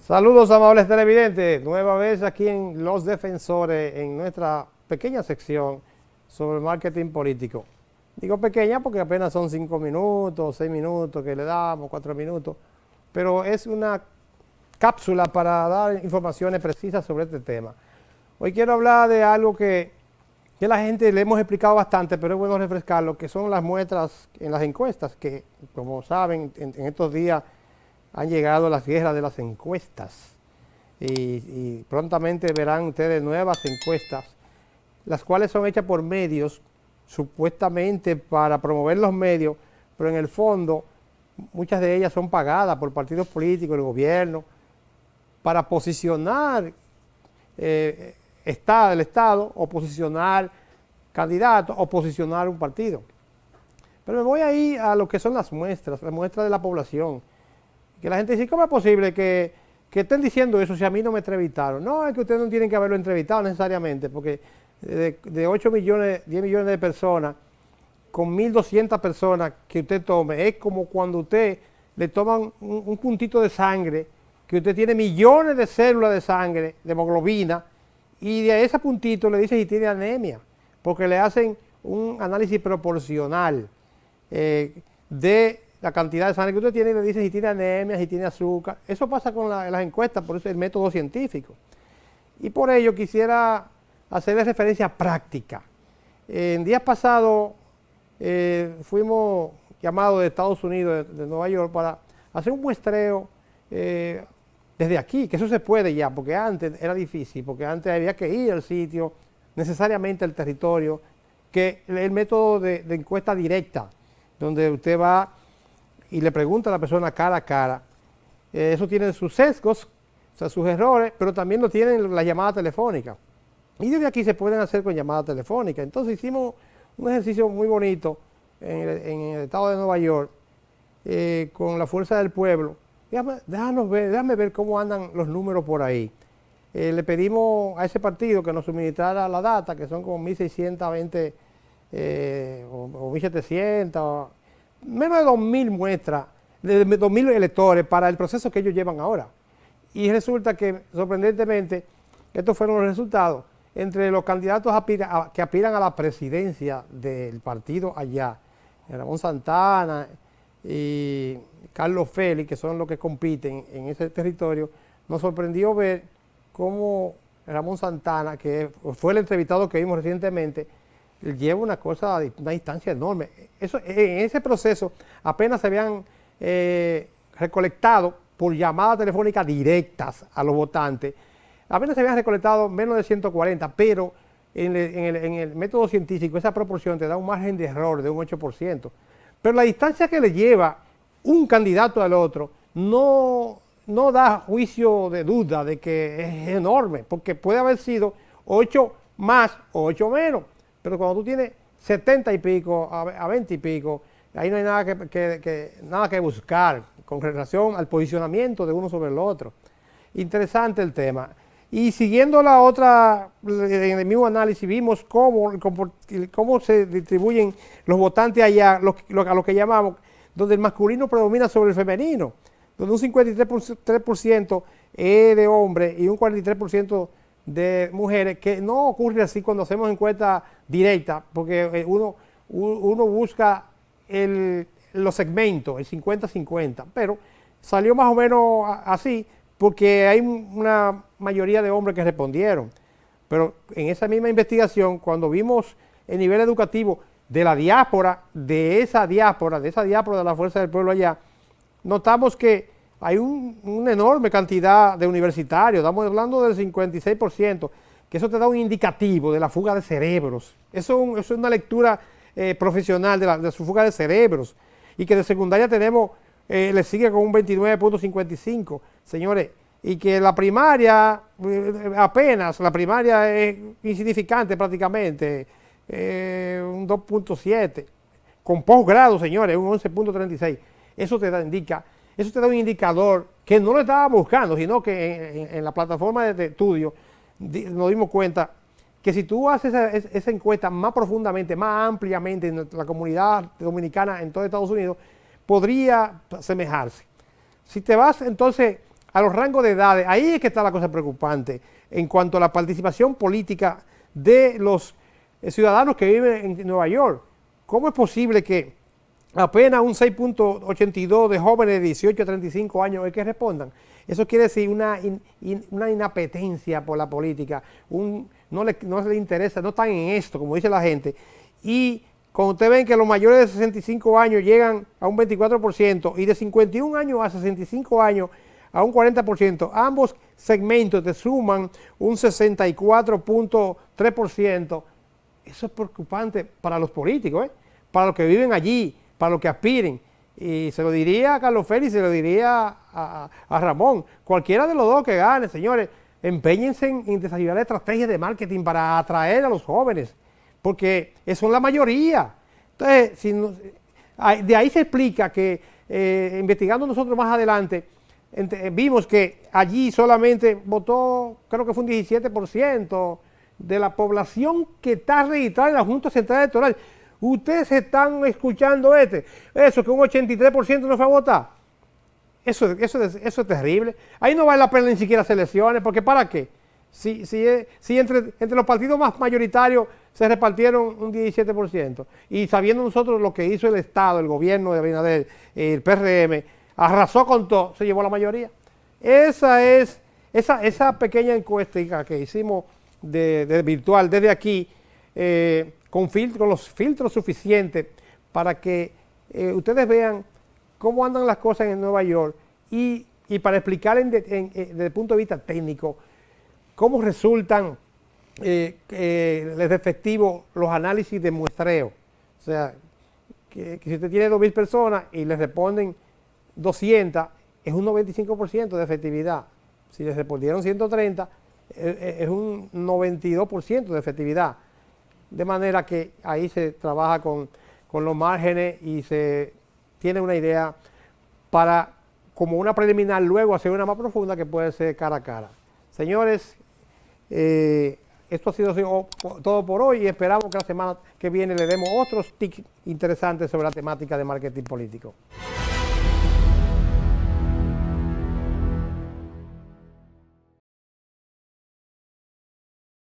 Saludos, amables televidentes, nueva vez aquí en Los Defensores, en nuestra pequeña sección sobre marketing político. Digo pequeña porque apenas son 5 minutos, 6 minutos que le damos, 4 minutos, pero es una cápsula para dar informaciones precisas sobre este tema. Hoy quiero hablar de algo que la gente le hemos explicado bastante, pero es bueno refrescarlo, que son las muestras en las encuestas, que como saben, en estos días han llegado las guerras de las encuestas y prontamente verán ustedes nuevas encuestas, las cuales son hechas por medios, supuestamente para promover los medios, pero en el fondo muchas de ellas son pagadas por partidos políticos, el gobierno, para posicionar el Estado o posicionar candidatos o posicionar un partido. Pero me voy a ir a lo que son las muestras de la población. Que la gente dice, ¿cómo es posible que estén diciendo eso si a mí no me entrevistaron? No, es que ustedes no tienen que haberlo entrevistado necesariamente, porque de 8 millones, 10 millones de personas, con 1.200 personas que usted tome, es como cuando usted le toman un puntito de sangre, que usted tiene millones de células de sangre, de hemoglobina, y de ese puntito le dice si tiene anemia, porque le hacen un análisis proporcional de la cantidad de sangre que usted tiene y le dice si tiene anemia, si tiene azúcar. Eso pasa con las encuestas, por eso es el método científico. Y por ello quisiera hacerle referencia práctica. En días pasados fuimos llamados de Estados Unidos, de Nueva York, para hacer un muestreo desde aquí, que eso se puede ya, porque antes era difícil, porque antes había que ir al sitio, necesariamente al territorio, que el método de encuesta directa, donde usted va y le pregunta a la persona cara a cara. Eso tiene sus sesgos, o sea, sus errores, pero también lo tienen la llamada telefónica. Y desde aquí se pueden hacer con llamada telefónica. Entonces hicimos un ejercicio muy bonito en el estado de Nueva York, con la Fuerza del Pueblo. Déjame ver cómo andan los números por ahí. Le pedimos a ese partido que nos suministrara la data, que son como 1.620 o 1.700, menos de 2.000 muestras, de 2.000 electores para el proceso que ellos llevan ahora. Y resulta que, sorprendentemente, estos fueron los resultados. Entre los candidatos que aspiran a la presidencia del partido allá, Ramón Santana y Carlos Félix, que son los que compiten en ese territorio, nos sorprendió ver cómo Ramón Santana, que fue el entrevistado que vimos recientemente, lleva una distancia enorme. En ese proceso apenas se habían recolectado por llamadas telefónicas directas a los votantes, apenas se habían recolectado menos de 140, pero en el método científico esa proporción te da un margen de error de un 8%. Pero la distancia que le lleva un candidato al otro no da juicio de duda de que es enorme, porque puede haber sido 8 más o 8 menos. Pero cuando tú tienes 70 y pico a 20 y pico, ahí no hay nada que buscar con relación al posicionamiento de uno sobre el otro. Interesante el tema. Y siguiendo la otra, en el mismo análisis, vimos cómo se distribuyen los votantes allá, a lo que llamamos, donde el masculino predomina sobre el femenino, donde un 53% es de hombres y un 43% de mujeres, que no ocurre así cuando hacemos encuestas directas, porque uno busca los segmentos, el 50-50, pero salió más o menos así, porque hay una mayoría de hombres que respondieron. Pero en esa misma investigación, cuando vimos el nivel educativo de la diáspora, de esa diáspora de la Fuerza del Pueblo allá, notamos que hay una enorme cantidad de universitarios, estamos hablando del 56%, que eso te da un indicativo de la fuga de cerebros. Eso es una lectura profesional de su fuga de cerebros. Y que de secundaria le sigue con un 29.55, señores. Y que la primaria, la primaria es insignificante prácticamente, un 2.7, con posgrado, señores, un 11.36. Eso te da un indicador que no lo estábamos buscando, sino que en la plataforma de estudio nos dimos cuenta que si tú haces esa encuesta más profundamente, más ampliamente en la comunidad dominicana en todo Estados Unidos, podría asemejarse. Si te vas entonces a los rangos de edades, ahí es que está la cosa preocupante en cuanto a la participación política de los ciudadanos que viven en Nueva York. ¿Cómo es posible que apenas un 6.82 de jóvenes de 18 a 35 años es que respondan? Eso quiere decir una inapetencia por la política, no les interesa, no están en esto, como dice la gente. Y cuando ustedes ven que los mayores de 65 años llegan a un 24% y de 51 años a 65 años a un 40%, ambos segmentos te suman un 64.3%. Eso es preocupante para los políticos, para los que viven allí, para los que aspiren. Y se lo diría a Carlos Félix, se lo diría a Ramón, cualquiera de los dos que gane, señores, empeñense en desarrollar estrategias de marketing para atraer a los jóvenes, porque son la mayoría. Entonces, de ahí se explica que, investigando nosotros más adelante, vimos que allí solamente votó, creo que fue un 17% de la población que está registrada en la Junta Central Electoral. Ustedes están escuchando eso que un 83% no fue a votar. Eso es terrible. Ahí no vale la pena ni siquiera hacer elecciones, porque ¿para qué? Si entre los partidos más mayoritarios se repartieron un 17%, y sabiendo nosotros lo que hizo el Estado, el gobierno de Abinader, el PRM, arrasó con todo, se llevó la mayoría. Esa pequeña encuesta que hicimos de virtual desde aquí, con los filtros suficientes para que ustedes vean cómo andan las cosas en Nueva York y para explicar desde el punto de vista técnico cómo resultan les efectivos los análisis de muestreo. O sea, que si usted tiene 2.000 personas y les responden 200, es un 95% de efectividad. Si les respondieron 130, es un 92% de efectividad. De manera que ahí se trabaja con los márgenes y se tiene una idea para, como una preliminar, luego hacer una más profunda que puede ser cara a cara. Señores, esto ha sido todo por hoy y esperamos que la semana que viene le demos otros tips interesantes sobre la temática de marketing político.